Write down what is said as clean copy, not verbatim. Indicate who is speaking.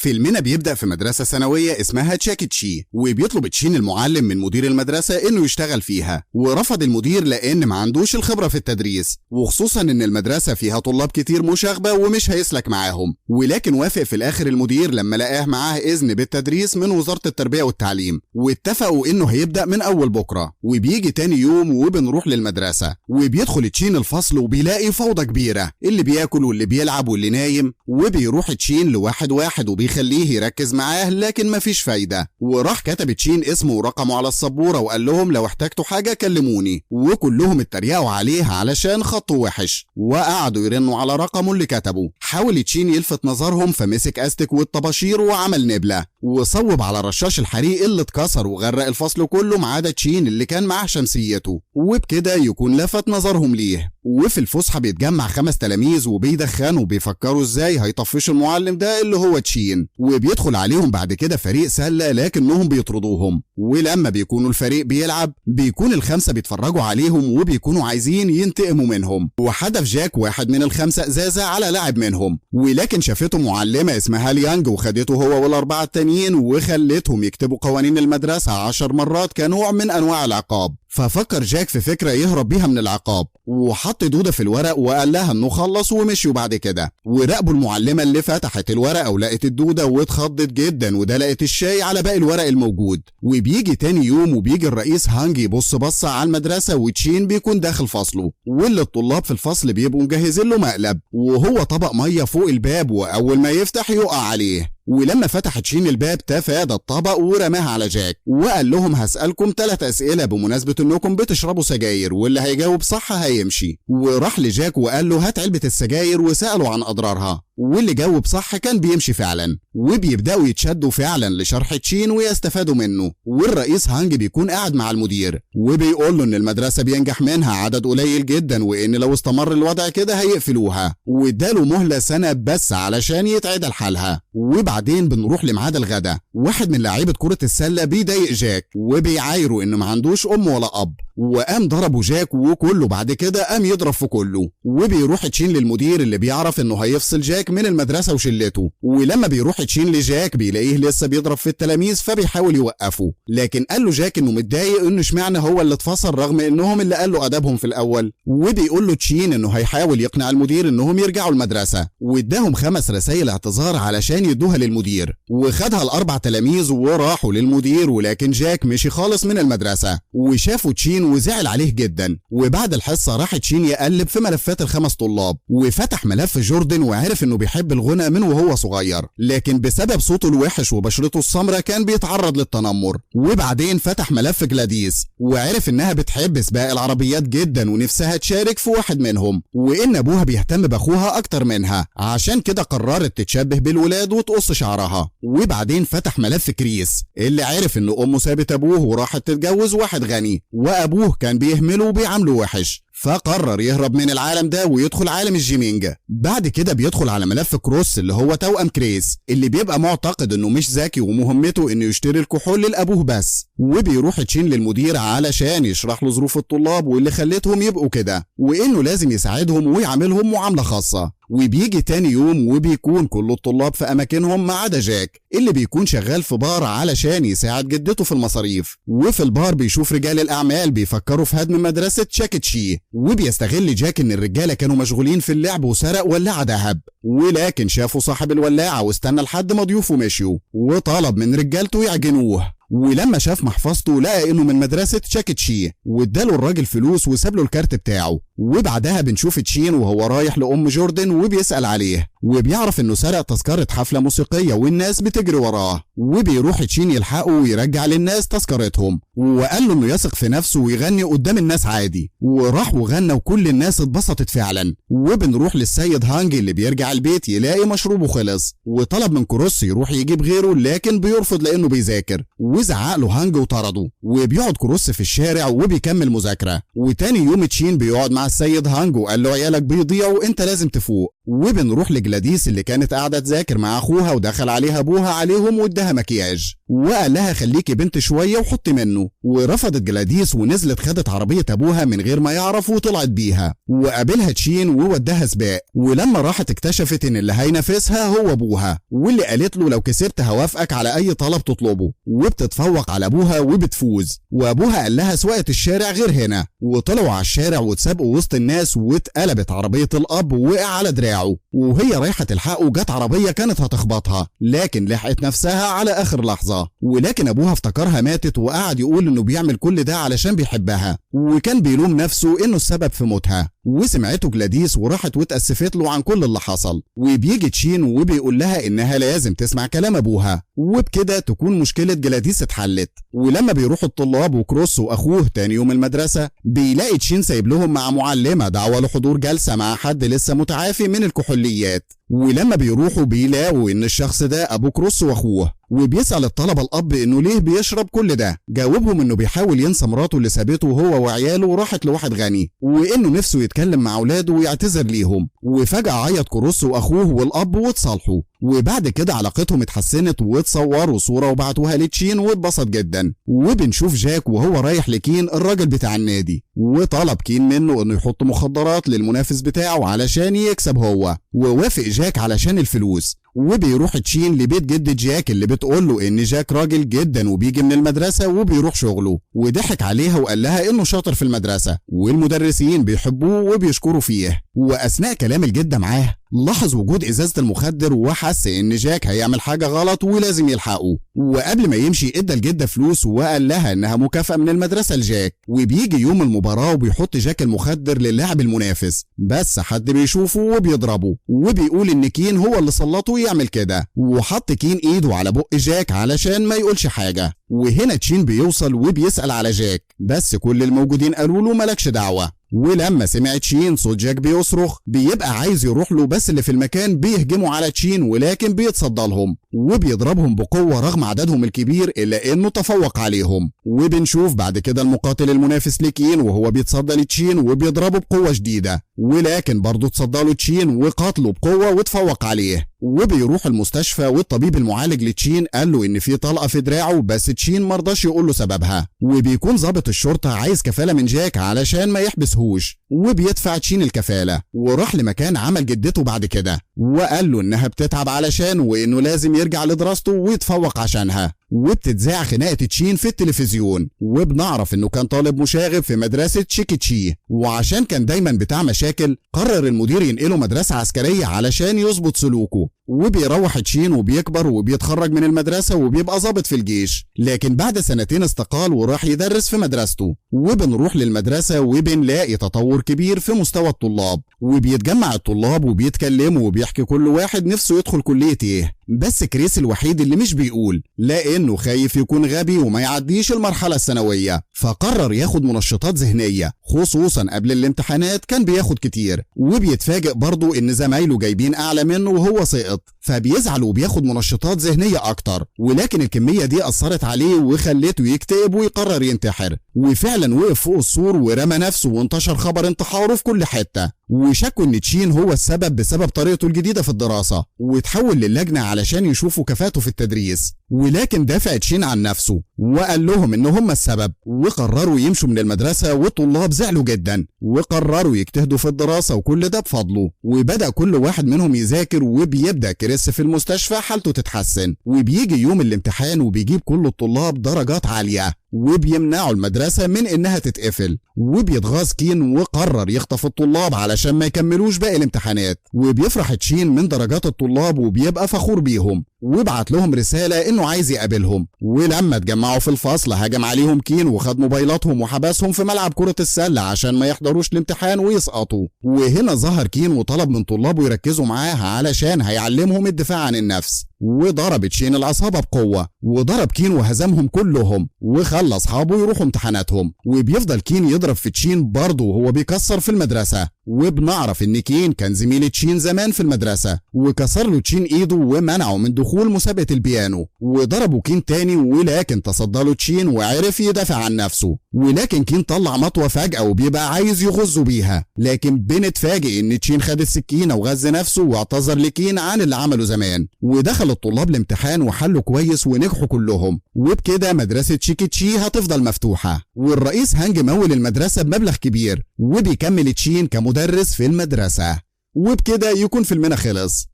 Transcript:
Speaker 1: فيلمنا بيبدأ في مدرسة ثانوية اسمها تشاكتشي، وبيطلب تشين المعلم من مدير المدرسة انه يشتغل فيها، ورفض المدير لان ما عندوش الخبرة في التدريس، وخصوصا ان المدرسة فيها طلاب كتير مشاغبة ومش هيسلك معاهم. ولكن وافق في الاخر المدير لما لقاه معاه اذن بالتدريس من وزارة التربية والتعليم، واتفقوا انه هيبدأ من اول بكرة. وبيجي تاني يوم وبنروح للمدرسة، وبيدخل تشين الفصل وبيلاقي فوضى كبيرة، اللي بياكل واللي بيلعب واللي نايم. وبيروح تشين لواحد واحد وبيخليه يركز معاه، لكن مفيش فايدة. وراح كتب تشين اسمه ورقمه على السبورة وقال لهم لو احتجتوا حاجة كلموني، وكلهم اتريقوا عليه علشان خطه وحش، وقعدوا يرنوا على رقمه اللي كتبه. حاول تشين يلفت نظرهم فمسك استك والطباشير وعمل نبلة، وصوب على رشاش الحريق اللي اتكسر وغرق الفصل كله ما عدا تشين اللي كان معاه شمسيته، وبكده يكون لفت نظرهم ليه. وفي الفسحة بيتجمع 5 تلاميذ وبيدخنوا وبيفكروا ازاي هيطفشوا المعلم ده اللي هو تشين. وبيدخل عليهم بعد كده فريق سلة لكنهم بيطردوهم. ولما بيكونوا الفريق بيلعب بيكون ال5 بيتفرجوا عليهم وبيكونوا عايزين ينتقموا منهم. وحدف جاك واحد من ال5 ازازة على لاعب منهم، ولكن شافته معلمة اسمها ليانج وخدته هو والاربعة التانيين وخلتهم يكتبوا قوانين المدرسة 10 مرات كنوع من انواع العقاب. ففكر جاك في فكرة يهرب بيها من العقاب، وحط دودة في الورق وقال لها انه خلص ومشيوا بعد كده. وراقبوا المعلمة اللي فتحت الورقة ولقت الدودة واتخضت جدا ودلقت الشاي على باقي الورق الموجود. وبيجي تاني يوم وبيجي الرئيس هانج يبص بصة على المدرسة، وتشين بيكون داخل فصله، واللي الطلاب في الفصل بيبقوا مجهزين له مقلب، وهو طبق مية فوق الباب، واول ما يفتح يقع عليه. ولما فتح تشين الباب تفادى الطبق ورماها على جاك، وقال لهم هسألكم 3 أسئلة بمناسبة انكم بتشربوا سجاير، واللي هيجاوب صح هيمشي. وراح لجاك وقال له هات علبة السجاير وسأله عن أضرارها، واللي جاوب صح كان بيمشي فعلا. وبيبدأوا يتشدوا فعلا لشرح تشين ويستفادوا منه. والرئيس هانج بيكون قاعد مع المدير وبيقول له ان المدرسة بينجح منها عدد قليل جدا، وان لو استمر الوضع كده هيقفلوها، واداله مهلة سنة بس علشان يتعدل حالها. وبعدين بنروح لميعاد الغدا. واحد من لاعيبة كرة السلة بيضايق جاك وبيعايره انه ما عندوش ام ولا اب، وقام ضربه جاك وكله بعد كده قام يضرب في كله. وبيروح تشين للمدير اللي بيعرف انه هيفصل جاك من المدرسة وشلته. ولما بيروح تشين لجاك بيلاقيه لسه بيضرب في التلاميذ، فبيحاول يوقفه، لكن قال له جاك انه متضايق انه اشمعنى هو اللي اتفصل رغم انهم اللي قالوا ادبهم في الاول. وبيقول له تشين انه هيحاول يقنع المدير انهم يرجعوا المدرسة، واداهم 5 رسائل اعتذار علشان يدوها للمدير. وخدها ال4 تلاميذ وراحوا للمدير، ولكن جاك مشي خالص من المدرسة وشافوا تشين وزعل عليه جدا. وبعد الحصة راح تشين يقلب في ملفات ال5 طلاب، وفتح ملف جوردن وعرف انه بيحب الغنى من وهو صغير، لكن بسبب صوته الوحش وبشرته السمراء كان بيتعرض للتنمر. وبعدين فتح ملف جلاديس وعرف انها بتحب سباق العربيات جدا ونفسها تشارك في واحد منهم، وان ابوها بيهتم باخوها اكتر منها، عشان كده قررت تتشبه بالولاد وتقص شعرها. وبعدين فتح ملف كريس اللي عرف ان امه سابت ابوه وراحت تتجوز واحد غني، وابوه كان بيهمله وبيعامله وحش، فقرر يهرب من العالم ده ويدخل عالم الجيمينج. بعد كده بيدخل على ملف كروس اللي هو توأم كريس، اللي بيبقى معتقد انه مش ذكي ومهمته انه يشتري الكحول لابوه بس. وبيروح تشين للمدير علشان يشرح له ظروف الطلاب واللي خلتهم يبقوا كده، وانه لازم يساعدهم ويعاملهم معاملة خاصة. وبيجي تاني يوم وبيكون كل الطلاب في اماكنهم ما عدا جاك اللي بيكون شغال في بار علشان يساعد جدته في المصاريف. وفي البار بيشوف رجال الاعمال بيفكروا في هدم مدرسة تشاكتشي، وبيستغل جاك ان الرجالة كانوا مشغولين في اللعب وسرق ولاعة ذهب، ولكن شافوا صاحب الولاعة واستنى لحد ما ضيوفه مشيوا وطلب من رجالته يعجنوه. ولما شاف محفظته لقى انه من مدرسة تشاكتشي، واداله الراجل فلوس وساب له الكارت بتاعه. وبعدها بنشوف تشين وهو رايح لأم جوردن وبيسأل عليه، وبيعرف انه سرق تذكرة حفلة موسيقية والناس بتجري وراه. وبيروح تشين يلحقه ويرجع للناس تذكرتهم، وقال له انه يثق في نفسه ويغني قدام الناس عادي. وراح وغنى وكل الناس اتبسطت فعلا. وبنروح للسيد هانج اللي بيرجع البيت يلاقي مشروبه خلص، وطلب من كروس يروح يجيب غيره، لكن بيرفض لانه بيذاكر، وزعق له هانج وطرده. وبيقعد كروس في الشارع وبيكمل مذاكرة. وتاني يوم تشين بيقعد مع السيد هانج وقال له عيالك بيضيعوا وانت لازم تفوق. وبنروح لجلاديس اللي كانت قاعدة تذاكر مع اخوها ودخل عليها ابوها عليهم واداها مكياج، وقال لها خليكي بنت شوية وحطي منه. ورفضت جلاديس ونزلت خدت عربية أبوها من غير ما يعرف وطلعت بيها، وقابلها تشين ووداها سباق. ولما راحت اكتشفت إن اللي هينافسها هو أبوها، واللي قالت له لو كسبت هوافقك على أي طلب تطلبه، وبتتفوق على أبوها وبتفوز. وأبوها قال لها سواقة الشارع غير هنا، وطلعوا على الشارع واتسابقوا وسط الناس، واتقلبت عربية الأب ووقع على دراعه، وهي رايحة تلحقه جت عربية كانت هتخبطها، لكن لحقت نفسها على آخر لحظة. ولكن أبوها افتكرها ماتت وقعد يقول إنه بيعمل كل ده علشان بيحبها، وكان بيلوم نفسه إنه السبب في موتها. وسمعته جلاديس وراحت واتأسفت له عن كل اللي حصل. وبيجي تشين وبيقول لها إنها لازم تسمع كلام أبوها، وبكده تكون مشكلة جلاديس اتحلت. ولما بيروحوا الطلاب وكروس وأخوه تاني يوم المدرسة، بيلاقي تشين سايب لهم مع معلمة دعوة لحضور جلسة مع حد لسه متعافي من الكحوليات. ولما بيروحوا بيلاقوا إن الشخص ده أبو كروس وأخوه، وبيسأل الطلبة الأب إنه ليه بيشرب كل ده. جاوبهم إنه بيحاول ينسى مراته اللي سابته هو وعياله وراحت لواحد غني، وإنه نفسه يتكلم مع أولاده ويعتذر ليهم. وفجأة عيط كروس وأخوه والأب واتصالحوا، وبعد كده علاقتهم اتحسنت واتصوروا صورة وبعتوها لتشين واتبسط جدا. وبنشوف جاك وهو رايح لكين الراجل بتاع النادي، وطلب كين منه إنه يحط مخدرات للمنافس بتاعه علشان يكسب هو، ووافق جاك علشان الفلوس. وبيروح تشين لبيت جد جاك اللي بتقول له ان جاك راجل جدا وبيجي من المدرسة وبيروح شغله، وضحك عليها وقال لها انه شاطر في المدرسة والمدرسين بيحبوه وبيشكروا فيه. واثناء كلام الجدة معاه لاحظ وجود ازازة المخدر وحس ان جاك هيعمل حاجة غلط ولازم يلحقه. وقبل ما يمشي ادى الجدة فلوس وقال لها انها مكافأة من المدرسة لجاك. وبيجي يوم المباراة وبيحط جاك المخدر للاعب المنافس، بس حد بيشوفه وبيضربه، وبيقول ان كين هو اللي سلطه يعمل كده، وحط كين ايده على بق جاك علشان ما يقولش حاجة. وهنا تشين بيوصل وبيسأل على جاك، بس كل الموجودين قالوا له مالكش دعوة. ولما سمع تشين صوت جاك بيصرخ بيبقى عايز يروح له، بس اللي في المكان بيهجموا على تشين ولكن بيتصدى لهم وبيضربهم بقوة رغم عددهم الكبير إلا إنه تفوق عليهم. وبنشوف بعد كده المقاتل المنافس لكين وهو بيتصدى لتشين وبيضربه بقوة شديدة، ولكن برضه اتصدى له تشين وقاتله بقوة وتفوق عليه. وبيروح المستشفى والطبيب المعالج لتشين قال له ان في طلقة في دراعه، بس تشين مرضاش يقول له سببها. وبيكون ضابط الشرطة عايز كفالة من جاك علشان ما يحبسهوش، وبيدفع تشين الكفالة. وراح لمكان عمل جدته بعد كده وقال له انها بتتعب علشان وانه لازم يرجع لدراسته ويتفوق عشانها. وبتتذاع خناقة تشين في التلفزيون، وبنعرف انه كان طالب مشاغب في مدرسة شيكيتشي، وعشان كان دايما بتاع مشاكل قرر المدير ينقله مدرسة عسكرية علشان يظبط سلوكه. وبيروح تشين وبيكبر وبيتخرج من المدرسة وبيبقى ضابط في الجيش، لكن بعد سنتين استقال وراح يدرس في مدرسته. وبنروح للمدرسة وبنلاقي تطور كبير في مستوى الطلاب، وبيتجمع الطلاب وبيتكلموا وبيحكي كل واحد نفسه يدخل كلية ايه. بس كريس الوحيد اللي مش بيقول، لانه خايف يكون غبي وما يعديش المرحلة الثانوية، فقرر ياخد منشطات ذهنية خصوصا قبل الامتحانات كان بياخد كتير. وبيتفاجئ برضه ان زمايله جايبين اعلى منه وهو سقط، فبيزعل وبياخد منشطات ذهنية اكتر، ولكن الكمية دي اثرت عليه وخلته يكتئب ويقرر ينتحر. وفعلا وقف فوق السور ورمى نفسه وانتشر خبر انتحاره في كل حتة. وشكوا ان تشين هو السبب بسبب طريقته الجديدة في الدراسة، وتحول للجنة علشان يشوفوا كفاءته في التدريس. ولكن دافع تشين عن نفسه وقال لهم ان هم السبب، وقرروا يمشوا من المدرسة. والطلاب زعلوا جدا وقرروا يجتهدوا في الدراسة وكل ده بفضله. وبدأ كل واحد منهم يذاكر، وبيبدأ كريس في المستشفى حالته تتحسن. وبيجي يوم الامتحان وبيجيب كل الطلاب درجات عالية، وبيمنعوا المدرسة من انها تتقفل. وبيتغاظ كين وقرر يخطف الطلاب علشان ما يكملوش باقي الامتحانات. وبيفرح تشين من درجات الطلاب وبيبقى فخور بيهم، وبعت لهم رسالة انه عايز يقابلهم. ولما اتجمعوا في الفصل هجم عليهم كين وخد موبايلاتهم وحبسهم في ملعب كرة السلة عشان ما يحضروش الامتحان ويسقطوا. وهنا ظهر كين وطلب من طلابه يركزوا معاه علشان هيعلمهم الدفاع عن النفس. وضرب تشين العصابة بقوة، وضرب كين وهزمهم كلهم وخلى اصحابه يروحوا امتحاناتهم. وبيفضل كين يضرب في تشين برضه وهو بيكسر في المدرسة. وبنعرف ان كين كان زميل تشين زمان في المدرسة، وكسر له تشين ايده ومنعه من دخول دخول مسابقة البيانو، وضربوا كين تاني ولكن تصدى له تشين وعرف يدافع عن نفسه. ولكن كين طلع مطوة فجأة وبيبقى عايز يغزه بيها، لكن بنتفاجئ ان تشين خد السكينة وغز نفسه واعتذر لكين عن اللي عمله زمان. ودخل الطلاب الامتحان وحلوا كويس ونجحوا كلهم، وبكده مدرسة شيكيتشي هتفضل مفتوحة. والرئيس هانج مول المدرسة بمبلغ كبير، وبيكمل تشين كمدرس في المدرسة. وبكده يكون فيلمنا خلص.